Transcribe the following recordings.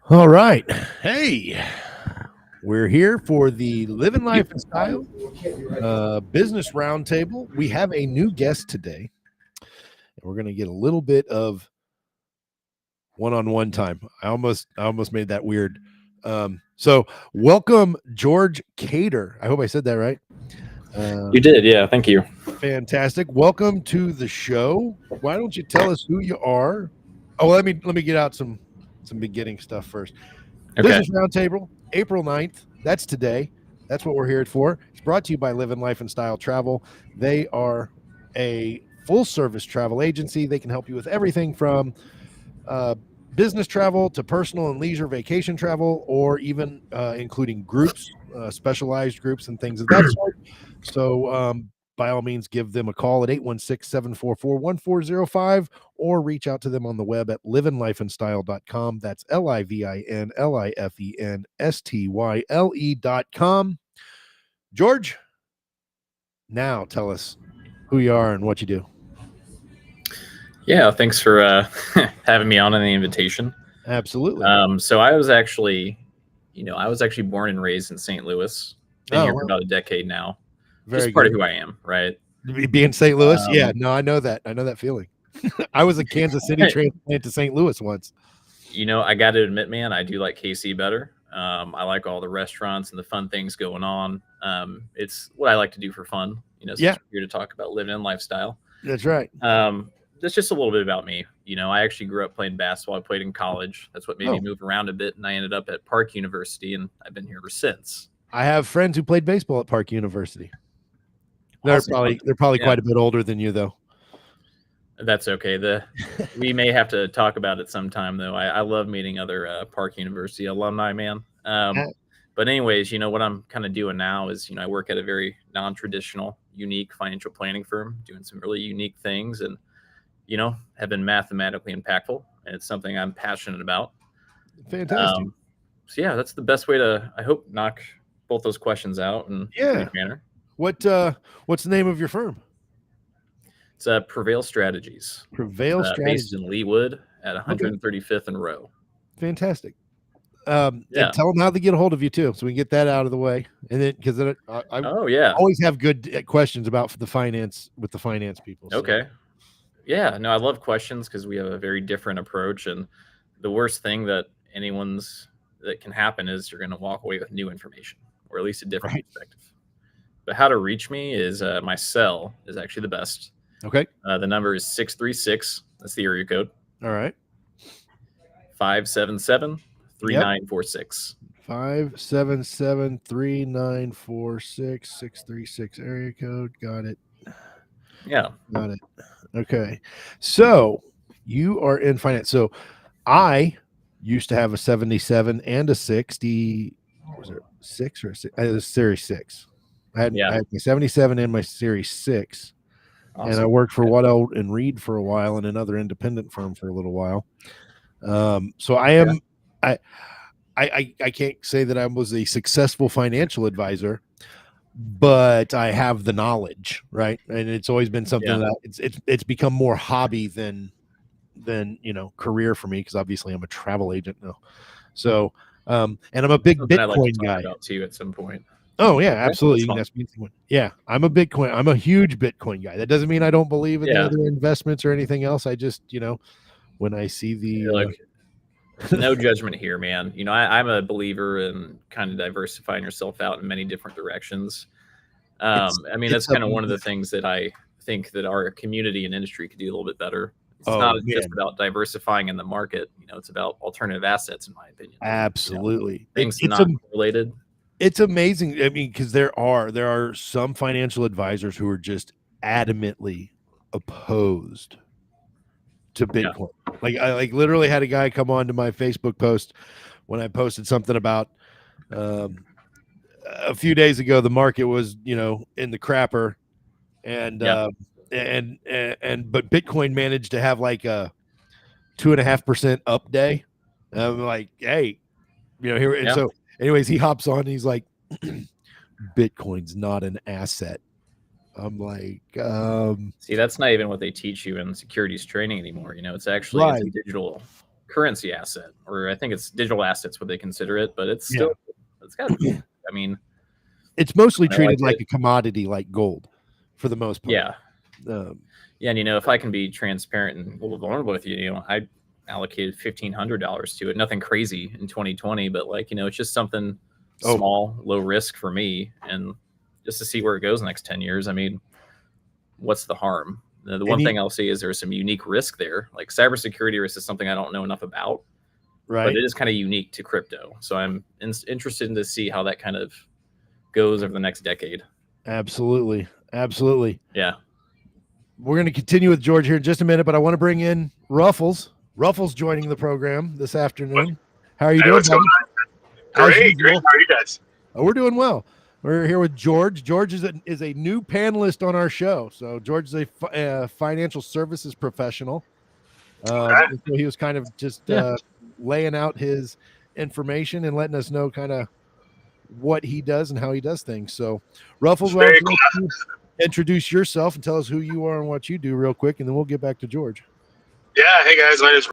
All right. Hey, we're here for the Living Life and Style Business Roundtable. We have a new guest today, and we're going to get a little bit of one-on-one time. I almost made that weird. So welcome, George Cater. I hope I said that right. You did, yeah. Thank you. Fantastic. Welcome to the show. Why don't you tell us who you are? Oh, let me get out some beginning stuff first. Okay. Business Roundtable, April 9th. That's today. That's what we're here for. It's brought to you by Livin Life and Style Travel. They are a full-service travel agency. They can help you with everything from business travel to personal and leisure vacation travel, or even including groups, specialized groups and things of that sort. So by all means, give them a call at 816-744-1405 or reach out to them on the web at livinlifeandstyle.com. That's livinlifenstyle.com. George, now tell us who you are and what you do. Yeah, thanks for having me on and the invitation. Absolutely. So I was actually born and raised in St. Louis. Been here for about a decade now. Just part of who I am, right? Being St. Louis, yeah. No, I know that. I know that feeling. I was a Kansas City transplant to St. Louis once. I got to admit, man, I do like KC better. I like all the restaurants and the fun things going on. It's what I like to do for fun. Since we're here to talk about living and lifestyle. That's right. That's just a little bit about me. I actually grew up playing basketball. I played in college. That's what made me move around a bit, and I ended up at Park University, and I've been here ever since. I have friends who played baseball at Park University. They're probably quite a bit older than you, though. That's okay. We may have to talk about it sometime, though. I love meeting other Park University alumni, man. But anyways, what I'm kind of doing now is, I work at a very non-traditional, unique financial planning firm, doing some really unique things, and have been mathematically impactful, and it's something I'm passionate about. Fantastic. So yeah, that's the best way to, I hope, knock both those questions out in a brief manner. What's the name of your firm? It's Prevail Strategies. Prevail Strategies, based in Leawood at 135th and Row. Fantastic. And tell them how to get a hold of you too, so we can get that out of the way. And then, because I always have good questions about the finance with the finance people. So. Okay. Yeah, no, I love questions because we have a very different approach, and the worst thing that can happen is you're going to walk away with new information, or at least a different perspective. But how to reach me is my cell is actually the best. Okay. The number is 636. That's the area code. All right. 577-3946. 577-3946. 636 area code. Got it. Yeah. Got it. Okay. So you are in finance. So I used to have a 77 and a 60. Was it 6 or 6? I had a Series 6. I had my 77 and my Series 6. Awesome. And I worked for Waddell and Reed for a while and another independent firm for a little while. So I am, I can't say that I was a successful financial advisor, but I have the knowledge, right? And it's always been something that it's become more hobby than career for me, because obviously I'm a travel agent now. So and I'm a big Bitcoin guy. About too at some point. Oh yeah, absolutely. You can ask me anything. Yeah, I'm a huge Bitcoin guy. That doesn't mean I don't believe in the other investments or anything else. I just, when I see the no judgment here, man. I'm a believer in kind of diversifying yourself out in many different directions. That's kind of one of the things that I think that our community and industry could do a little bit better. It's not just about diversifying in the market. It's about alternative assets, in my opinion. Absolutely. Things not related. It's amazing. I mean, because there are some financial advisors who are just adamantly opposed to Bitcoin. I literally had a guy come on to my Facebook post when I posted something about a few days ago. The market was in the crapper, and but Bitcoin managed to have like a 2.5% up day. I'm like, hey, here. And so anyways, he hops on and he's like, Bitcoin's not an asset. I'm like, see, that's not even what they teach you in securities training anymore. It's actually it's a digital currency asset, or I think it's digital assets what they consider it, but it's still it's got. I mean, it's mostly treated like a commodity, like gold, for the most part. Yeah. Yeah, and if I can be transparent and a little vulnerable with you, I allocated $1,500 to it. Nothing crazy in 2020, but it's just something small, low risk for me, and just to see where it goes the next 10 years. I mean, what's the harm? The one thing I'll say is there's some unique risk there. Like cybersecurity risk is something I don't know enough about, right? But it is kind of unique to crypto. So I'm interested in to see how that kind of goes over the next decade. Absolutely. Yeah. We're going to continue with George here in just a minute, but I want to bring in Ruffles. Ruffles joining the program this afternoon. How are you doing, buddy? Great. How are you guys? Oh, we're doing well. We're here with George. George is a new panelist on our show. So George is a financial services professional. So he was kind of just laying out his information and letting us know kind of what he does and how he does things. So Ruffles, very cool. Introduce yourself and tell us who you are and what you do real quick, and then we'll get back to George. Yeah. Hey guys, my name is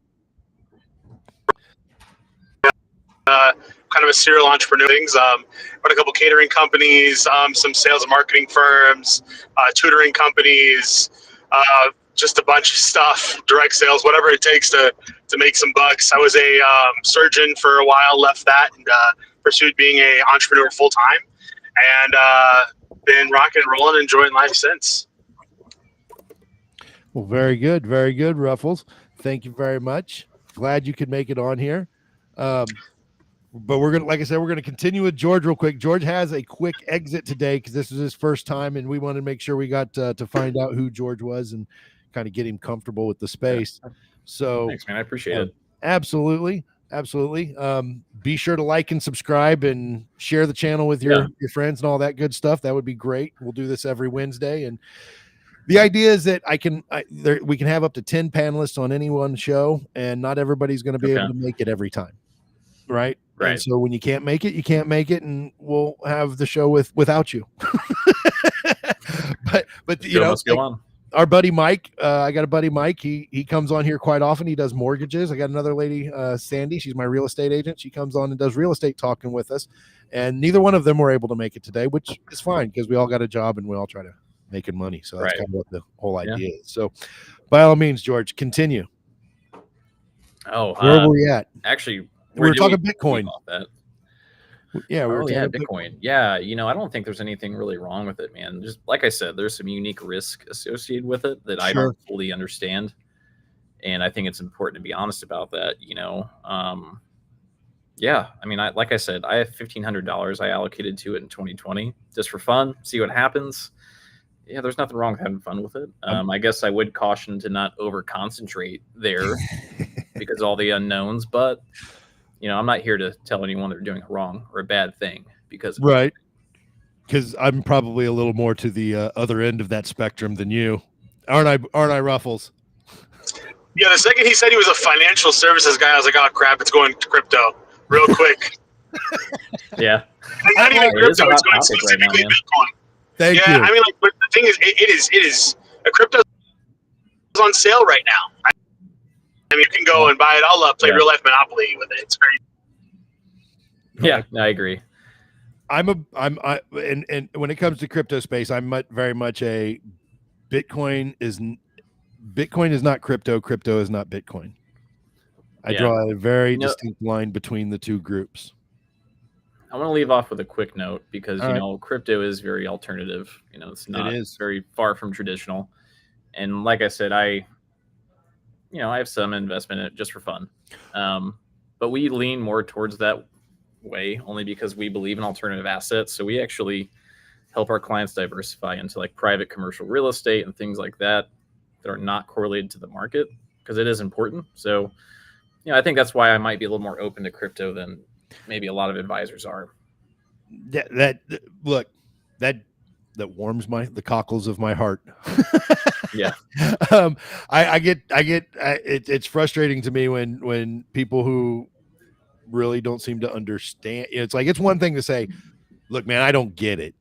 kind of a serial entrepreneur. Run a couple catering companies, some sales and marketing firms, tutoring companies, just a bunch of stuff, direct sales, whatever it takes to make some bucks. I was a surgeon for a while, left that, and pursued being an entrepreneur full time, and been rocking and rolling, enjoying life since. Well, very good, Ruffles. Thank you very much. Glad you could make it on here. But we're gonna, like I said, we're gonna continue with George real quick. George has a quick exit today because this is his first time, and we wanted to make sure we got to find out who George was and kind of get him comfortable with the space. So thanks, man. I appreciate it. Absolutely. Be sure to like and subscribe and share the channel with your friends and all that good stuff. That would be great. We'll do this every Wednesday, and the idea is that we can have up to 10 panelists on any one show, and not everybody's going to be able to make it every time. Right. And so when you can't make it, you can't make it, and we'll have the show without you. but go on. Our buddy Mike, I got a buddy Mike. He comes on here quite often. He does mortgages. I got another lady, Sandy. She's my real estate agent. She comes on and does real estate talking with us. And neither one of them were able to make it today, which is fine because we all got a job and we all try to making money. So that's kind of what the whole idea is. So by all means, George, continue. Oh, where were we at? Actually, we're talking Bitcoin. Yeah, Bitcoin. Yeah, I don't think there's anything really wrong with it, man. Just like I said, there's some unique risk associated with it that I don't fully understand, and I think it's important to be honest about that. Yeah, I mean, like I said, I have $1,500 I allocated to it in 2020 just for fun, see what happens. Yeah, there's nothing wrong with having fun with it. I guess I would caution to not over concentrate there because all the unknowns, but I'm not here to tell anyone they're doing wrong or a bad thing because I'm probably a little more to the other end of that spectrum than you, aren't I, Ruffles? Yeah, the second he said he was a financial services guy, I was like, oh crap, it's going to crypto real quick. Yeah, not even crypto, it's going specifically Bitcoin. Thank you. I mean, but the thing is, it is a crypto is on sale right now. I mean, you can go and buy it. I'll play real life Monopoly with it. It's crazy. Yeah, I agree. And when it comes to crypto space, I'm very much a Bitcoin is not crypto. Crypto is not Bitcoin. I draw a very distinct line between the two groups. I want to leave off with a quick note because crypto is very alternative. It's not very far from traditional. And like I said, I have some investment in it just for fun. But we lean more towards that way only because we believe in alternative assets. So we actually help our clients diversify into like private commercial real estate and things like that are not correlated to the market because it is important. So, I think that's why I might be a little more open to crypto than maybe a lot of advisors are. That warms the cockles of my heart. Yeah. I get it's frustrating to me when people who really don't seem to understand. It's like, it's one thing to say, look, man, I don't get it.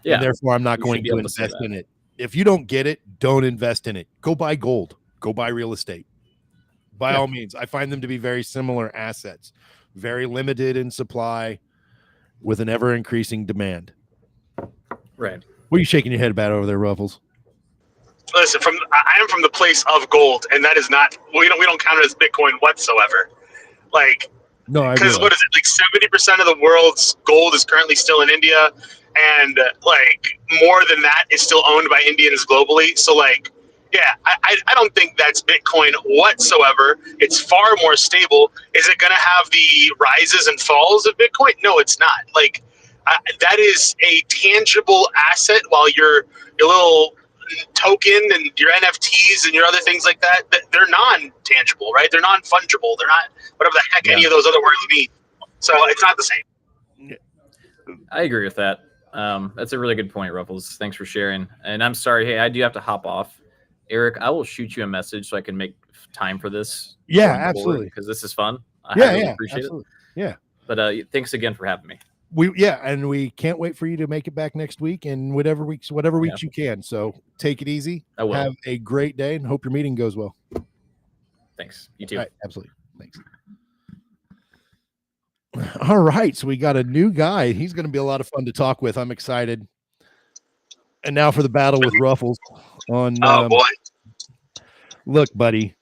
Yeah. And therefore I'm not going to invest in it. If you don't get it, don't invest in it. Go buy gold, go buy real estate. by all means. I find them to be very similar assets, very limited in supply with an ever increasing demand. Right. What are you shaking your head about over there, Ruffles? Listen, I am from the place of gold, and that is not, we don't count it as Bitcoin whatsoever. Like, No, I because realize. what is it? Like 70% of the world's gold is currently still in India, and like more than that is still owned by Indians globally. So like, yeah, I don't think that's Bitcoin whatsoever. It's far more stable. Is it going to have the rises and falls of Bitcoin? No, it's not. Like, that is a tangible asset, while your little token and your NFTs and your other things like that, they're non-tangible, right? They're non-fungible. They're not whatever the heck any of those other words mean. So it's not the same. I agree with that. That's a really good point, Ruffles. Thanks for sharing. And I'm sorry, hey, I do have to hop off. Eric, I will shoot you a message so I can make time for this. Yeah, absolutely. Because this is fun. I really appreciate it. Yeah. But thanks again for having me. And we can't wait for you to make it back next week and whatever weeks you can. So take it easy. I will. Have a great day and hope your meeting goes well. Thanks. You too. All right, absolutely. Thanks. All right. So we got a new guy. He's going to be a lot of fun to talk with. I'm excited. And now for the battle with Ruffles on. Oh boy. Look, buddy,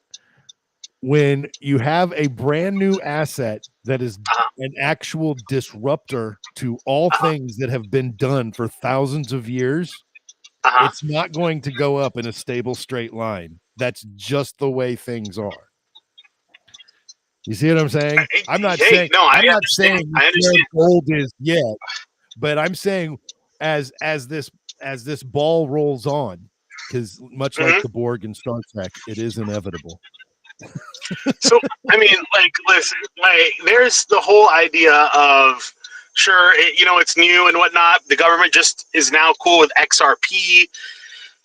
when you have a brand new asset that is an actual disruptor to all things that have been done for thousands of years, it's not going to go up in a stable straight line. That's just the way things are. You see what I'm saying? I'm not saying gold is yet, but I'm saying as this ball rolls on, because much like the Borg in Star Trek, it is inevitable. So, I mean, like, listen, there's the whole idea of, sure, it's new and whatnot. The government just is now cool with XRP.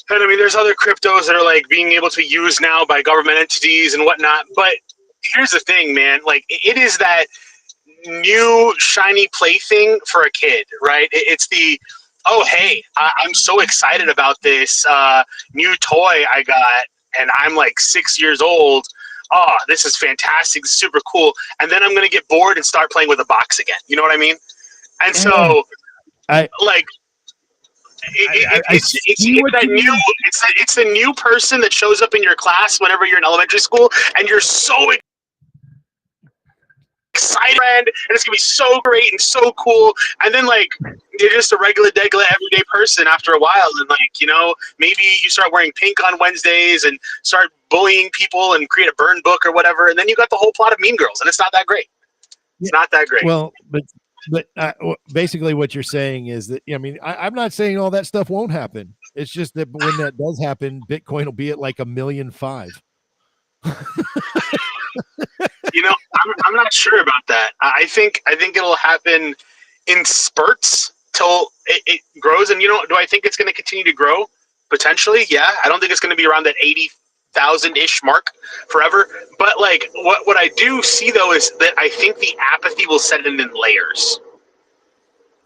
And I mean, there's other cryptos that are like being able to use now by government entities and whatnot. But here's the thing, man. Like, it is that new shiny plaything for a kid, right? It's the, oh, hey, I'm so excited about this new toy I got, and I'm like 6 years old. Oh, this is fantastic, super cool. And then I'm going to get bored and start playing with a box again. You know what I mean? And so, it's the new person that shows up in your class whenever you're in elementary school, and you're so excited, and it's gonna be so great and so cool. And then like you're just a regular everyday person after a while, and like maybe you start wearing pink on Wednesdays and start bullying people and create a burn book or whatever, and then you got the whole plot of Mean Girls, and it's not that great. It's not that great. Well, but basically what you're saying is that, I mean, I'm not saying all that stuff won't happen. It's just that when that does happen, Bitcoin will be at like 1,000,005. I'm not sure about that. I think it'll happen in spurts till it grows. And do I think it's going to continue to grow? Potentially, yeah. I don't think it's going to be around that 80,000-ish mark forever. But like what I do see though is that I think the apathy will set in layers.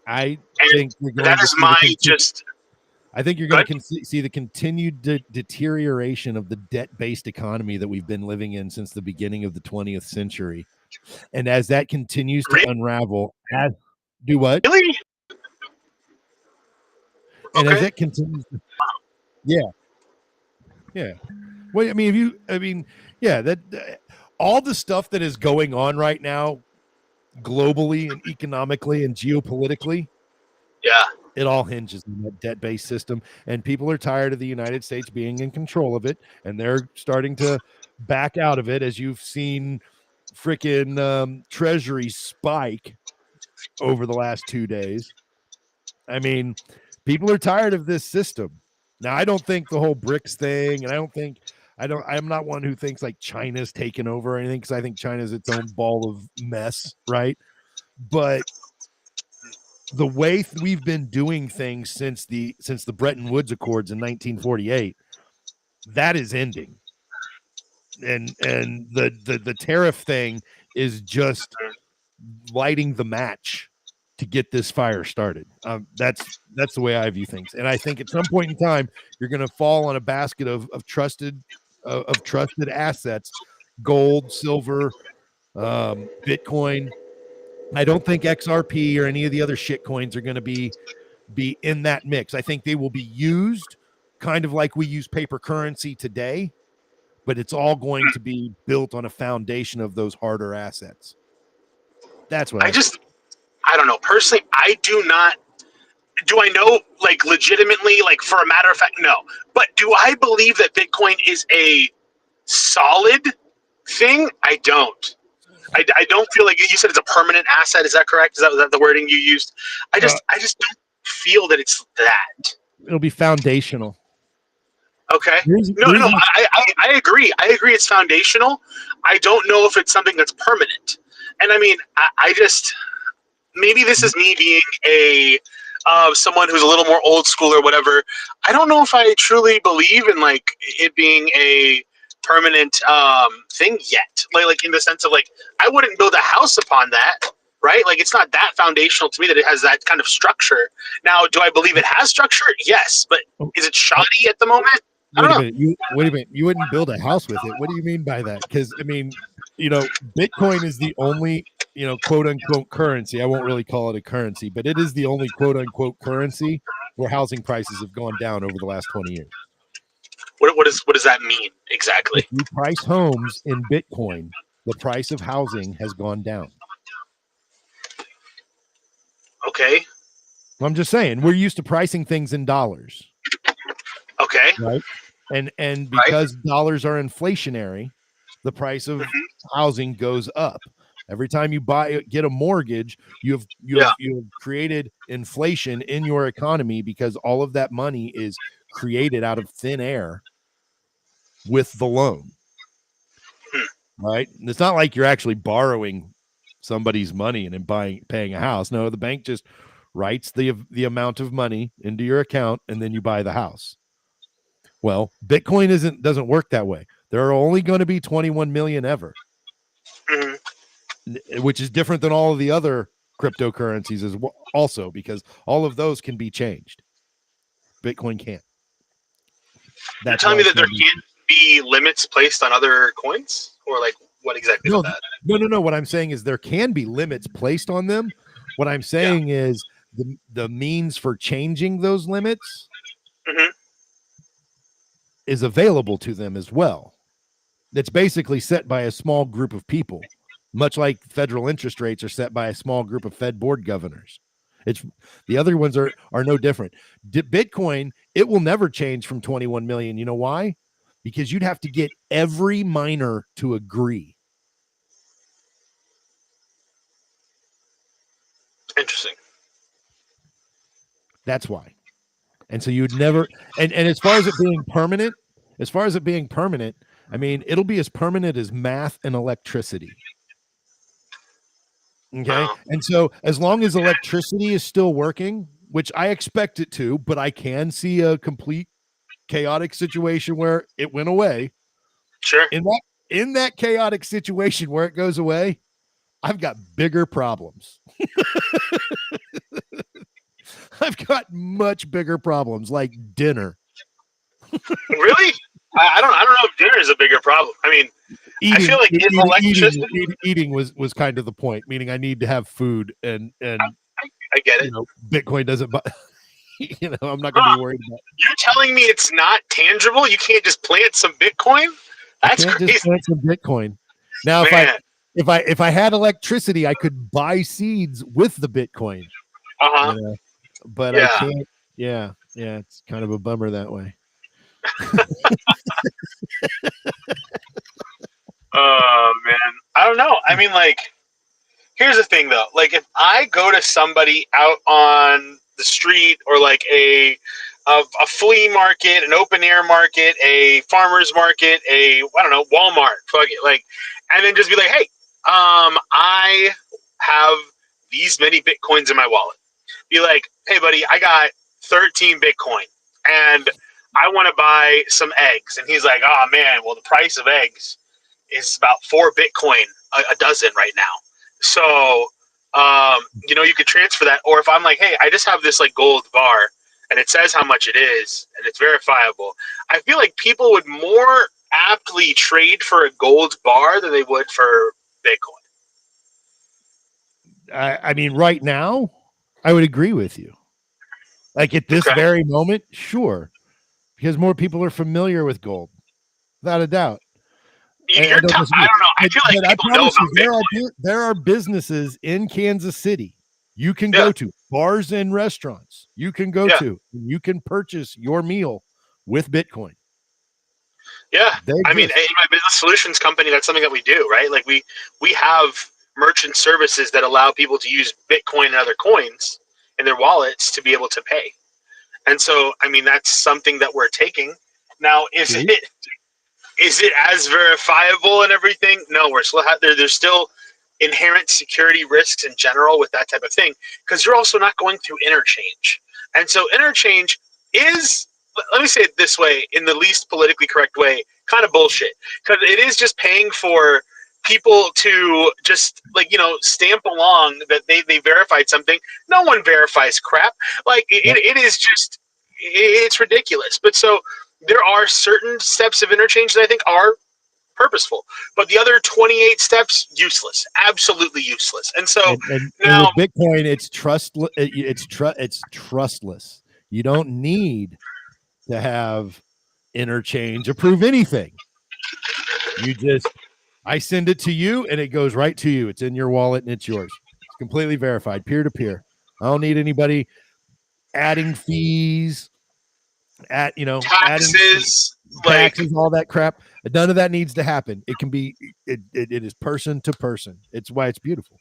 I think you're going to see the continued deterioration of the debt-based economy that we've been living in since the beginning of the 20th century. And as that continues to unravel, do what? Really? And as it continues to, yeah. Well, I mean, that all the stuff that is going on right now, globally and economically and geopolitically, it all hinges on that debt-based system, and people are tired of the United States being in control of it, and they're starting to back out of it, as you've seen freaking treasury spike over the last 2 days. I mean, people are tired of this system. Now, I don't think the whole BRICS thing, and I'm not one who thinks like China's taken over or anything, because I think China's its own ball of mess, right? But the way we've been doing things since the Bretton Woods Accords in 1948, that is ending. And the tariff thing is just lighting the match to get this fire started. That's the way I view things. And I think at some point in time, you're going to fall on a basket of trusted assets gold, silver, Bitcoin. I don't think XRP or any of the other shit coins are going to be in that mix. I think they will be used kind of like we use paper currency today, but it's all going to be built on a foundation of those harder assets. That's what I don't know. Personally, I do not. Do I know, like, legitimately, like, for a matter of fact, no. But do I believe that Bitcoin is a solid thing? I don't. I don't feel like you said it's a permanent asset. Is that correct? Is that the wording you used? I just don't feel that it's that. it'll be foundational. Okay. No, I agree. I agree it's foundational. I don't know if it's something that's permanent. And I mean, I just, maybe this is me being someone who's a little more old school or whatever. I don't know if I truly believe in, like, it being a permanent thing yet. Like in the sense of, like, I wouldn't build a house upon that, right? Like, it's not that foundational to me that it has that kind of structure. Now, do I believe it has structure? Yes, but is it shoddy at the moment? Wait a minute. You wouldn't build a house with it. What do you mean by that? Because I mean, Bitcoin is the only, quote unquote currency. I won't really call it a currency, but it is the only quote unquote currency where housing prices have gone down over the last 20 years. What does that mean exactly? If you price homes in Bitcoin, the price of housing has gone down. Okay. I'm just saying, we're used to pricing things in dollars. Okay. Right. And because dollars are inflationary, the price of housing goes up. Every time you get a mortgage, you've created inflation in your economy because all of that money is created out of thin air with the loan. Right? And it's not like you're actually borrowing somebody's money and then paying a house. No, the bank just writes the amount of money into your account and then you buy the house. Well, Bitcoin doesn't work that way. There are only going to be 21 million ever, which is different than all of the other cryptocurrencies as well, also because all of those can be changed. Bitcoin can't. You're telling me that there can't be limits placed on other coins, or like what exactly is that? No. What I'm saying is there can be limits placed on them. What I'm saying is the means for changing those limits is available to them as well. That's basically set by a small group of people, much like federal interest rates are set by a small group of Fed board governors. It's the other ones are no different. Bitcoin, it will never change from 21 million. You know why? Because you'd have to get every miner to agree. Interesting. That's why. And so you'd never, and as far as it being permanent, I mean, it'll be as permanent as math and electricity. Okay. And so as long as electricity is still working, which I expect it to, but I can see a complete chaotic situation where it went away. Sure. In that chaotic situation where it goes away, I've got bigger problems. I've got much bigger problems, like dinner. Really? I don't know if dinner is a bigger problem. I mean, I feel like eating was kind of the point, meaning I need to have food, and I get it. Bitcoin doesn't buy. I'm not going to be worried about. You're telling me it's not tangible? You can't just plant some Bitcoin? That's crazy. Just plant some Bitcoin. Now, if I had electricity, I could buy seeds with the Bitcoin. But I can't. Yeah, it's kind of a bummer that way. Oh man, I don't know. I mean, like, here's the thing though. Like, if I go to somebody out on the street, or like a flea market, an open air market, a farmer's market, I don't know, Walmart, fuck it, like, and then just be like, hey, I have these many Bitcoins in my wallet. Be like, hey buddy, I got 13 Bitcoin and I want to buy some eggs. And he's like, oh man, well the price of eggs is about 4 Bitcoin a dozen right now. So, you could transfer that. Or if I'm like, hey, I just have this like gold bar and it says how much it is and it's verifiable, I feel like people would more aptly trade for a gold bar than they would for Bitcoin. I mean, right now, I would agree with you. Like at this Okay. very moment, sure, because more people are familiar with gold, without a doubt. I don't I disagree. don't know. I feel like But I people know promise you, about Bitcoin. there are businesses in Kansas City you can Yeah. go to, bars and restaurants you can go Yeah. to. You can purchase your meal with Bitcoin. Yeah. They I mean, exist. in my business solutions company, that's something that we do, right? Like we have merchant services that allow people to use Bitcoin and other coins in their wallets to be able to pay. And so, I mean, that's something that we're taking. Now, is it as verifiable and everything? No, we're still there's still inherent security risks in general with that type of thing because you're also not going through interchange. And so interchange is, let me say it this way, in the least politically correct way, kind of bullshit because it is just paying for people to just stamp along that they verified something. No one verifies crap. Like it is just, it's ridiculous. But so there are certain steps of interchange that I think are purposeful, but the other 28 steps useless, absolutely useless. And so And now, with Bitcoin, it's trustless. You don't need to have interchange approve anything. You just, I send it to you and it goes right to you. It's in your wallet and it's yours. It's completely verified, peer to peer. I don't need anybody adding fees, adding taxes, taxes, all that crap. None of that needs to happen. It can be, it is person to person. It's why it's beautiful.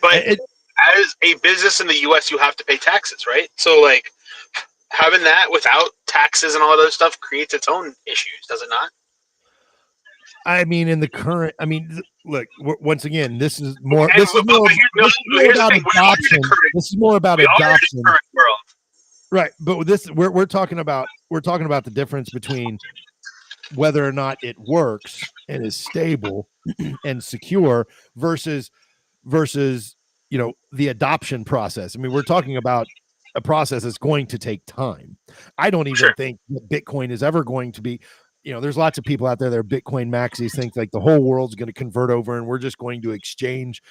but as a business in the US, you have to pay taxes, right? So like having that without taxes and all that other stuff creates its own issues, does it not? I mean, in the current, look, once again, this is more Here's about the thing. adoption. This is more about adoption. Current world. Right. But with this, we're talking about the difference between whether or not it works and is stable and secure versus the adoption process. I mean, we're talking about a process that's going to take time. I don't even think that Bitcoin is ever going to be, there's lots of people out there that are Bitcoin maxis, think like the whole world's going to convert over and we're just going to exchange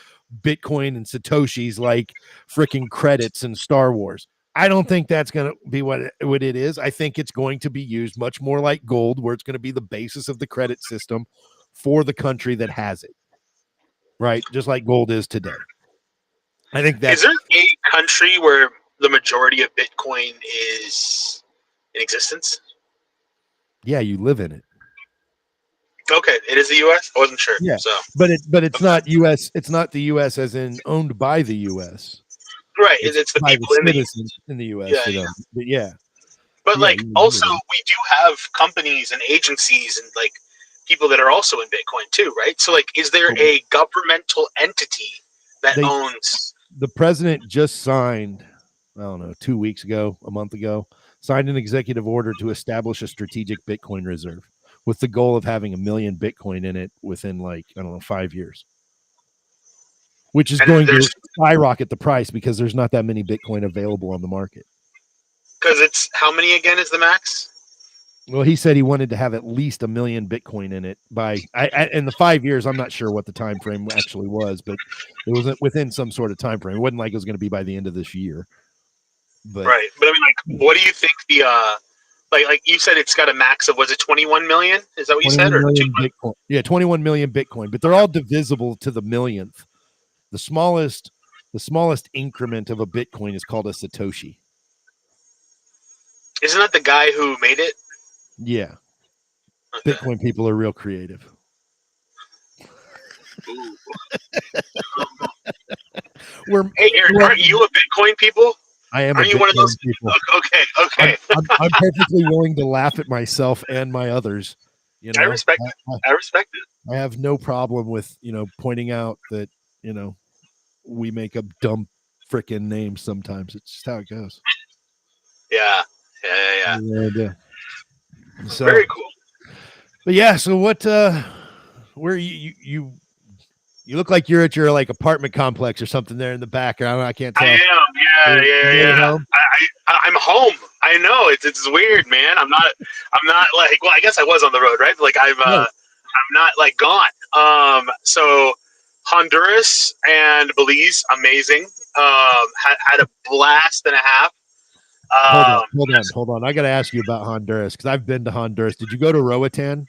Bitcoin and Satoshis like freaking credits in Star Wars. I don't think that's going to be what it is. I think it's going to be used much more like gold, where it's going to be the basis of the credit system for the country that has it. Right? Just like gold is today. I think that's... Is there a country where the majority of Bitcoin is in existence? Yeah, you live in it. Okay, it is the U.S. I wasn't sure. Yeah, so but it's not U.S. It's not the U.S. as in owned by the U.S. Right, it's the people in the U.S. Yeah. But yeah. But also we do have companies and agencies and like people that are also in Bitcoin too, right? So like, is there a governmental entity that owns? The president just signed, I don't know, 2 weeks ago, a month ago, signed an executive order to establish a strategic Bitcoin reserve with the goal of having 1 million Bitcoin in it within 5 years. Which is going to skyrocket the price because there's not that many Bitcoin available on the market. Because it's how many again is the max? Well, he said he wanted to have at least 1 million Bitcoin in it by in the 5 years. I'm not sure what the time frame actually was, but it was within some sort of time frame. It wasn't like it was going to be by the end of this year. But right. But I mean, what do you think the like you said it's got a max of, was it 21 million? Is that what you said? Or Bitcoin? Yeah, 21 million Bitcoin, but they're all divisible to the millionth. The smallest increment of a Bitcoin is called a Satoshi. Isn't that the guy who made it? Yeah. Okay. Bitcoin people are real creative. Hey, Aaron, aren't you a Bitcoin people? I am. Are you one of those people? Okay. I'm perfectly willing to laugh at myself and my others. I respect it. I respect it. I have no problem with pointing out that we make up dumb freaking names sometimes. It's just how it goes. Yeah. So, very cool. But yeah, so what? Where you look like you're at your apartment complex or something there in the background. I can't tell. I am. Yeah. I'm home. I know it's weird, man. I'm not like, well, I guess I was on the road, right? Like I'm not like gone. So Honduras and Belize, amazing. Had a blast and a half. Hold on. I got to ask you about Honduras because I've been to Honduras. Did you go to Roatan?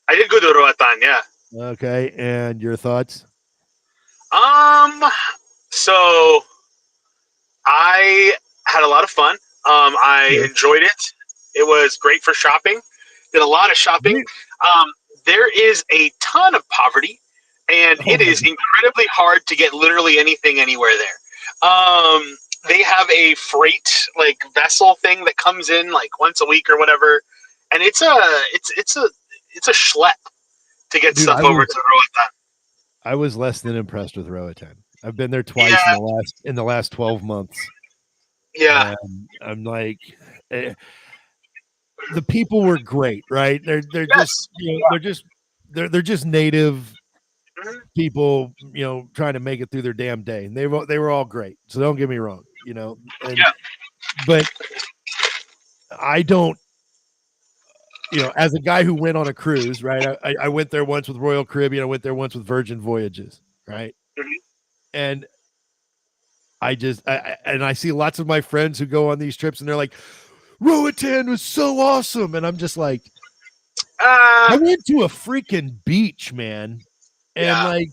I did go to Roatan, yeah. Okay, and your thoughts? So I had a lot of fun. I enjoyed it. It was great for shopping. Did a lot of shopping. There is a ton of poverty, and it is incredibly hard to get literally anything anywhere there. They have a freight like vessel thing that comes in like once a week or whatever, and it's a schlep to get stuff over to Roatan. I was less than impressed with Roatan. I've been there twice in the last 12 months. Yeah. I'm like, the people were great, right? They're just, you know, they're just native people, you know, trying to make it through their damn day. And they were all great. So don't get me wrong, you know, but I don't, you know, as a guy who went on a cruise, right? I went there once with Royal Caribbean. I went there once with Virgin Voyages, right? And I see lots of my friends who go on these trips and they're like, Roatan was so awesome. And I'm just like, I went to a freaking beach, man. And I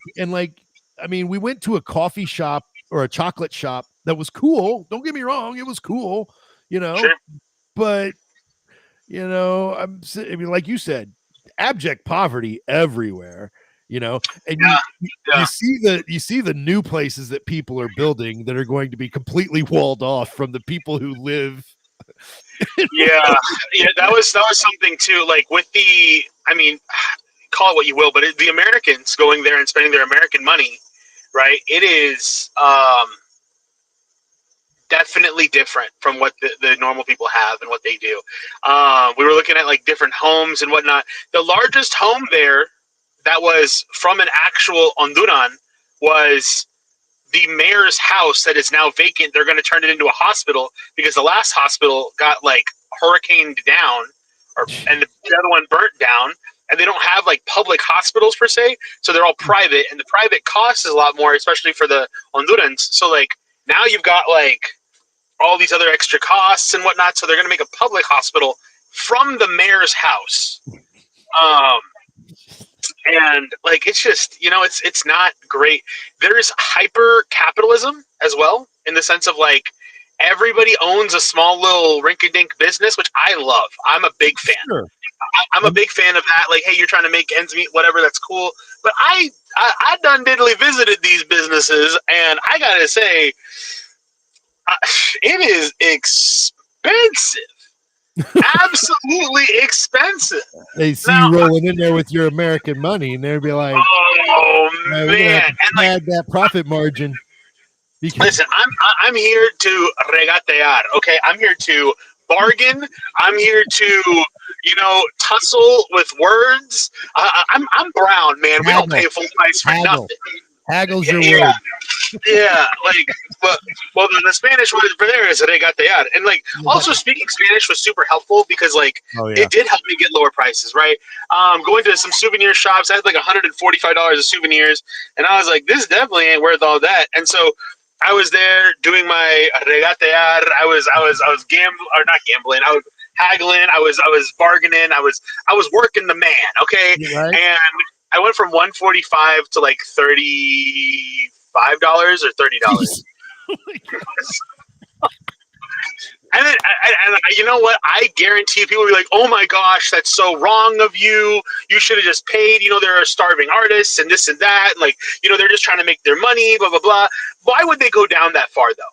mean, we went to a coffee shop or a chocolate shop that was cool. Don't get me wrong. It was cool, you know, but you know, I mean, like you said, abject poverty everywhere, you know, and you see the new places that people are building that are going to be completely walled off from the people who live. yeah, that was something too. Like with I mean, call it what you will, but the Americans going there and spending their American money, right? It is definitely different from what the normal people have and what they do. We were looking at like different homes and whatnot. The largest home there that was from an actual Honduran was the mayor's house that is now vacant. They're going to turn it into a hospital because the last hospital got like hurricaned down, and the other one burnt down. And they don't have like public hospitals per se, so they're all private, and the private cost is a lot more, especially for the Hondurans. So like now you've got like all these other extra costs and whatnot. So they're going to make a public hospital from the mayor's house. And like, it's just, you know, it's not great. There's hyper capitalism as well, in the sense of like everybody owns a small little rink-a-dink business, which I love. I'm a big fan. Sure. I'm a big fan of that. Like, hey, you're trying to make ends meet, whatever, that's cool. But I done diddly visited these businesses, and I gotta say, it is expensive. Absolutely expensive. They see you rolling in there with your American money, and they'll be like, "Oh man!" And like, that profit margin. Listen, I'm here to regatear. Okay, I'm here to bargain. I'm here to, you know, tussle with words. I'm brown, man. We don't pay full price for nothing. Haggle's your word. Yeah, like, well, the Spanish word for there is regatear, and like, also speaking Spanish was super helpful because like it did help me get lower prices, right? Going to some souvenir shops, I had like $145 of souvenirs, and I was like, this definitely ain't worth all that, and so I was there doing my regatear. I was gambling, or not gambling. I was haggling. I was bargaining. I was working the man. Okay, right. And I went from $145 to like $35 or $30. And then, and you know what? I guarantee people will be like, "Oh my gosh, that's so wrong of you. You should have just paid. You know, there are starving artists and this and that. Like, you know, they're just trying to make their money. Blah blah blah." Why would they go down that far, though?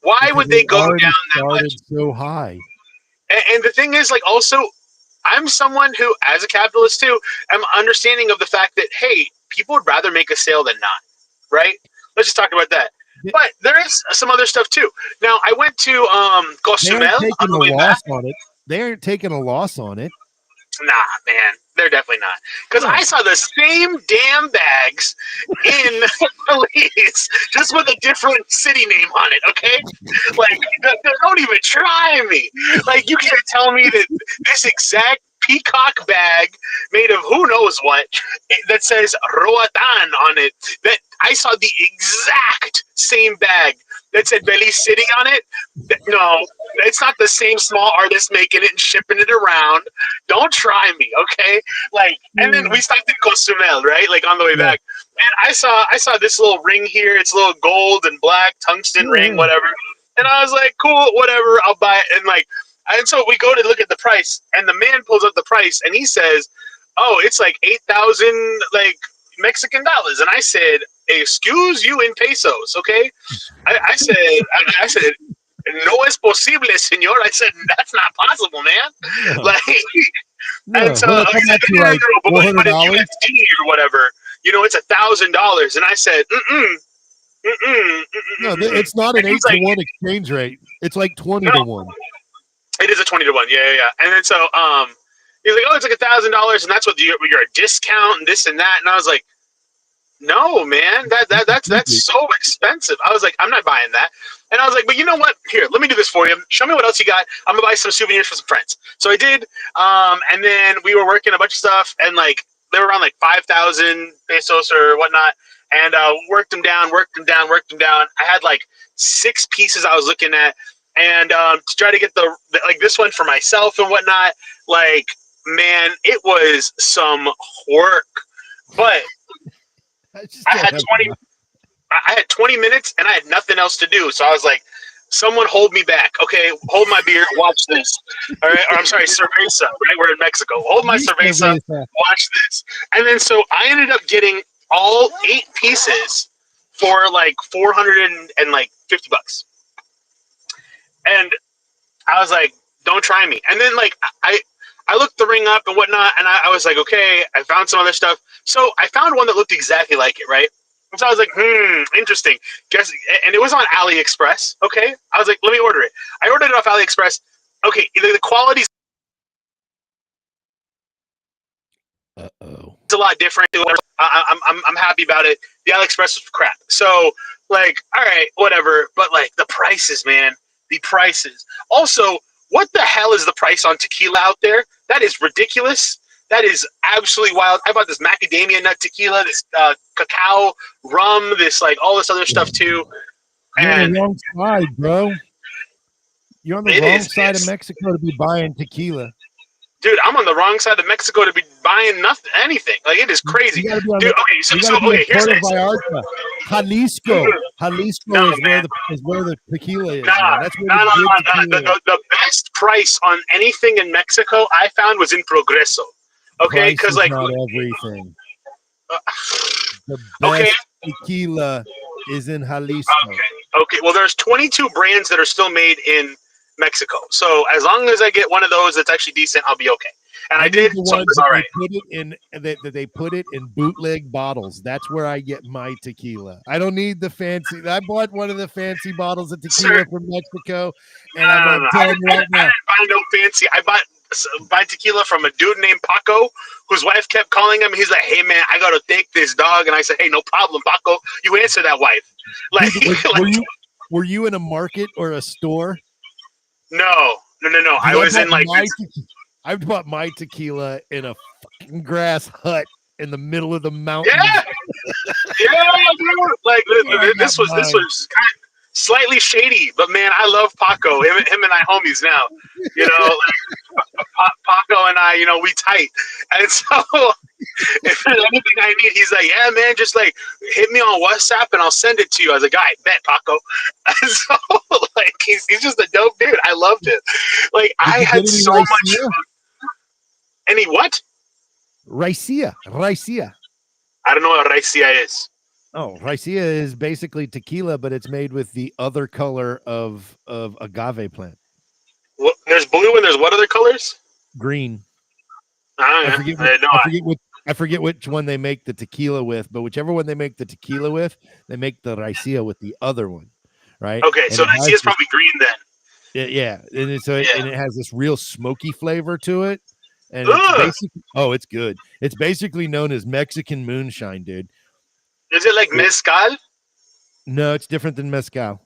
Why would they go down that much? So high. And the thing is, like, also, I'm someone who, as a capitalist too, am understanding of the fact that, hey, people would rather make a sale than not, right? Let's just talk about that. But there is some other stuff too. Now, I went to Cozumel on the way back. They aren't taking a loss on it. Nah, man, they're definitely not. Because I saw the same damn bags in Belize, just with a different city name on it. Okay, like don't even try me. Like you can't tell me that this exact peacock bag made of who knows what that says Roatan on it. That I saw the exact same bag that said Belize City on it. No, it's not the same small artist making it and shipping it around. Don't try me, okay? Like, and then we stopped in Cozumel, right? Like on the way back, and I saw this little ring here. It's a little gold and black tungsten ring, whatever. And I was like, cool, whatever, I'll buy it. And so we go to look at the price, and the man pulls up the price, and he says, "Oh, it's like 8,000 like Mexican dollars." And I said, "Excuse you in pesos, okay?" I said, "No es posible, señor." I said, "That's not possible, man." Like, and so I said, like but in USD or whatever, it's $1,000. And I said, no, it's not an 8-to-1 exchange rate. It's like 20-to-1. It is a 20-to-1. Yeah. And then so he's like, "Oh, it's like $1,000, and that's what you're a discount and this and that." And I was like, "No, man, that's so expensive." I was like, "I'm not buying that." And I was like, "But you know what? Here, let me do this for you. Show me what else you got. I'm gonna buy some souvenirs for some friends." So I did. And then we were working a bunch of stuff, and like they were around like 5,000 pesos or whatnot. And worked them down. I had like 6 pieces I was looking at, and to try to get the like this one for myself and whatnot. Like, man, it was some work, but I had 20 minutes and I had nothing else to do. So I was like, "Someone hold me back. Okay, hold my beer, watch this." All right, or I'm sorry, cerveza, right? We're in Mexico. Hold my cerveza, watch this. And then so I ended up getting all 8 pieces for like $450. And I was like, "Don't try me." And then like I looked the ring up and whatnot, and I was like, okay, I found some other stuff. So I found one that looked exactly like it, right? And so I was like, interesting. And it was on AliExpress. Okay, I was like, let me order it. I ordered it off AliExpress. Okay, the quality's a lot different. I'm happy about it. The AliExpress was crap. So like, all right, whatever. But like the prices, man, the prices. Also, what the hell is the price on tequila out there? That is ridiculous. That is absolutely wild. I bought this macadamia nut tequila, this cacao rum, this like all this other stuff too. You're on the wrong side, bro. You're on the wrong side of Mexico to be buying tequila. Dude, I'm on the wrong side of Mexico to be buying anything. Like, it is crazy. Dude, okay, so here's Vallarta. Jalisco. Jalisco is where the tequila is. That's where the best price on anything in Mexico I found was in Progreso. Okay, because like not everything. The best tequila is in Jalisco. Okay. Well, there's 22 brands that are still made in Mexico. So as long as I get one of those that's actually decent, I'll be okay. And I did. So it's all right. They put it in bootleg bottles. That's where I get my tequila. I don't need the fancy. I bought one of the fancy bottles of tequila from Mexico, and I'm telling you right now, I didn't buy no fancy. I bought tequila from a dude named Paco, whose wife kept calling him. He's like, "Hey man, I gotta take this dog," and I said, "Hey, no problem, Paco. You answer that wife." Like, were you in a market or a store? No. I was in like. I bought my tequila in a fucking grass hut in the middle of the mountains. Yeah, dude. Like this was kind of slightly shady, but man, I love Paco. Him and I homies now. Like, Paco and I, we tight. And so if there's anything I need, he's like, "Yeah, man, just like hit me on WhatsApp and I'll send it to you." I was like, "All right, bet, Paco." And so like he's just a dope dude. I loved it. Like I had so much fun. Any what? Raicilla. I don't know what raicilla is. Oh, raicilla is basically tequila, but it's made with the other color of agave plant. Well, there's blue and there's what other colors? Green. I forget which one they make the tequila with, but whichever one they make the tequila with, they make the raicilla with the other one, right? Okay, so raicilla is probably green then. Yeah, and it has this real smoky flavor to it. and it's basically it's good. It's basically known as Mexican moonshine, dude. Is it like mezcal? No, it's different than mezcal.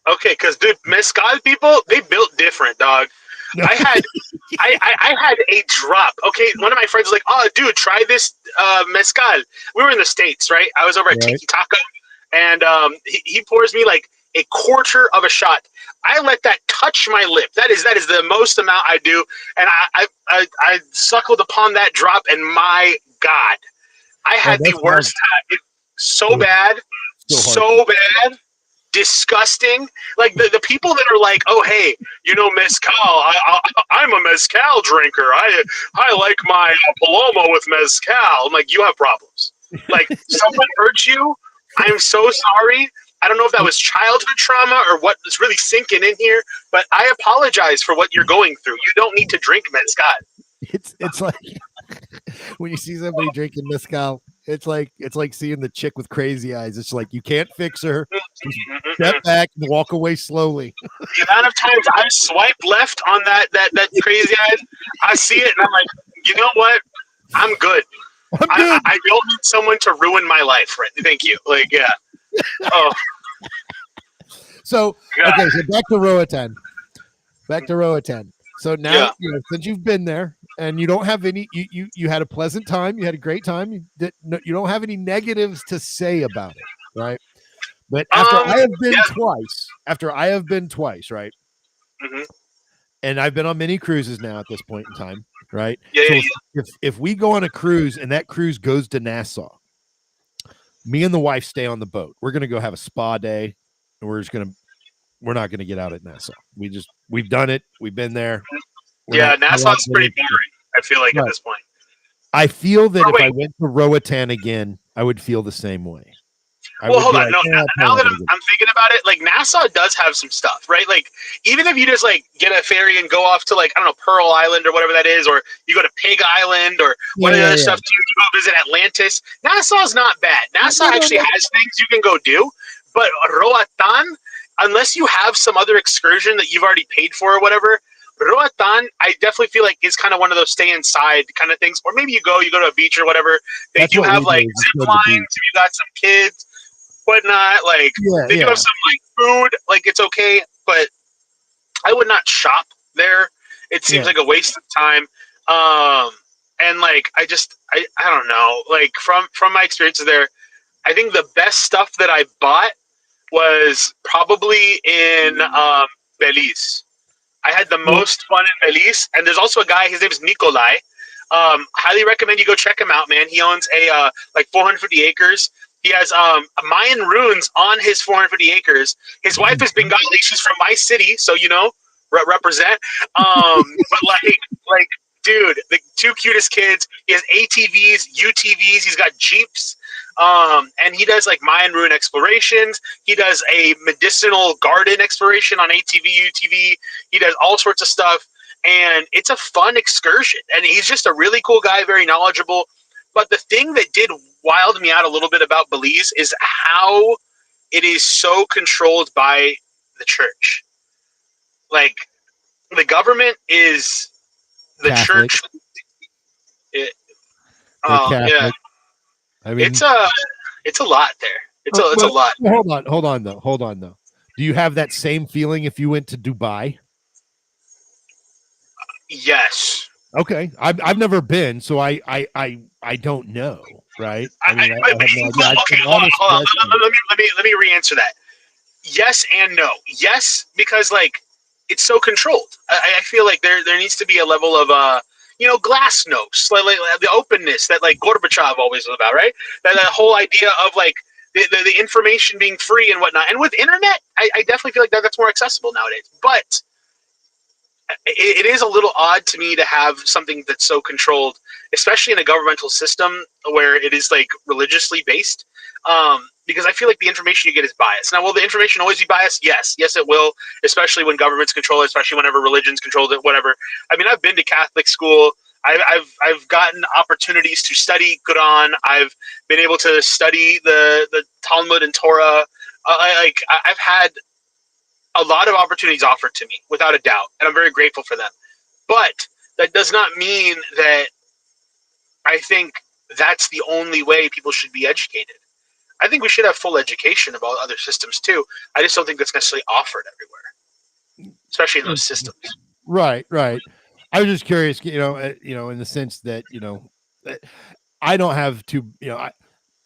Okay, because dude, mezcal people, they built different, dog. No. I had a drop. Okay, one of my friends was like, "Oh, dude, try this mezcal." We were in the States, right? I was over at Tiki Taco, and he pours me like a quarter of a shot. I let that touch my lip. That is the most amount I do, and I suckled upon that drop, and my God, I had the worst time. So bad, so bad. Disgusting. Like the people that are like, oh hey, you know mezcal. I'm a mezcal drinker. I like my Paloma with mezcal. I'm like, you have problems. Like someone hurt you. I'm so sorry. I don't know if that was childhood trauma or what is really sinking in here, but I apologize for what you're going through. You don't need to drink mezcal. It's like when you see somebody drinking mezcal, it's like seeing the chick with crazy eyes. It's like you can't fix her. Step back and walk away slowly. The amount of times I swipe left on that crazy eyes, I see it and I'm like, you know what? I'm good. I don't need someone to ruin my life. Right? Thank you. Like, yeah. Oh. So okay, so back to Roatan. So now, since you've been there and you don't have any, you had a pleasant time, you had a great time. You don't have any negatives to say about it, right? But after I have been twice, right? Mm-hmm. And I've been on many cruises now at this point in time, right? Yeah, so if we go on a cruise and that cruise goes to Nassau, me and the wife stay on the boat. We're gonna go have a spa day, and we're not gonna get out at Nassau. We've done it. We've been there. Nassau's pretty boring. I feel like at this point. I feel that if I went to Roatan again, I would feel the same way. Well, hold on. Now that I'm thinking about it, like Nassau does have some stuff, right? Like even if you just like get a ferry and go off to like, I don't know, Pearl Island or whatever that is, or you go to Pig Island or one of the other stuff, you go visit Atlantis. Nassau's not bad. Nassau actually has things you can go do, but Roatan, unless you have some other excursion that you've already paid for or whatever, Roatan, I definitely feel like is kind of one of those stay inside kind of things. Or maybe you go to a beach or whatever. They do have like zip lines if you got some kids. Whatnot, like they do have some like food, like it's okay, but I would not shop there. It seems like a waste of time. And like I don't know, like from my experiences there, I think the best stuff that I bought was probably in Belize. I had the most fun in Belize, and there's also a guy. His name is Nikolai. Highly recommend you go check him out, man. He owns a like 450 acres. He has Mayan ruins on his 450 acres. His wife is Bengali. She's from my city, so represent. But like, dude, the two cutest kids. He has ATVs, UTVs. He's got Jeeps, and he does like Mayan ruin explorations. He does a medicinal garden exploration on ATV, UTV. He does all sorts of stuff, and it's a fun excursion. And he's just a really cool guy, very knowledgeable. But the thing that did wild me out a little bit about Belize is how it is so controlled by the church. Like, the government is the Catholic. church. Yeah. I mean, it's a lot there. It's a lot. Hold on though. Do you have that same feeling if you went to Dubai? Yes. Okay, I've never been, so I don't know, right? Hold on. Let me re-answer that. Yes and no. Yes, because like it's so controlled. I feel like there needs to be a level of glasnost, like the openness that like Gorbachev always was about, right? That whole idea of like the information being free and whatnot. And with internet, I definitely feel like that's more accessible nowadays. But it is a little odd to me to have something that's so controlled, especially in a governmental system where it is like religiously based. Because I feel like the information you get is biased. Now, will the information always be biased? Yes, it will, especially when governments control it, especially whenever religions control it, whatever. I mean, I've been to Catholic school. I've gotten opportunities to study Quran. I've been able to study the Talmud and Torah. I've had a lot of opportunities offered to me, without a doubt, and I'm very grateful for them. But that does not mean that I think that's the only way people should be educated. I think we should have full education about other systems too. I just don't think that's necessarily offered everywhere, especially in those systems. Right. I was just curious, in the sense that, I don't have to,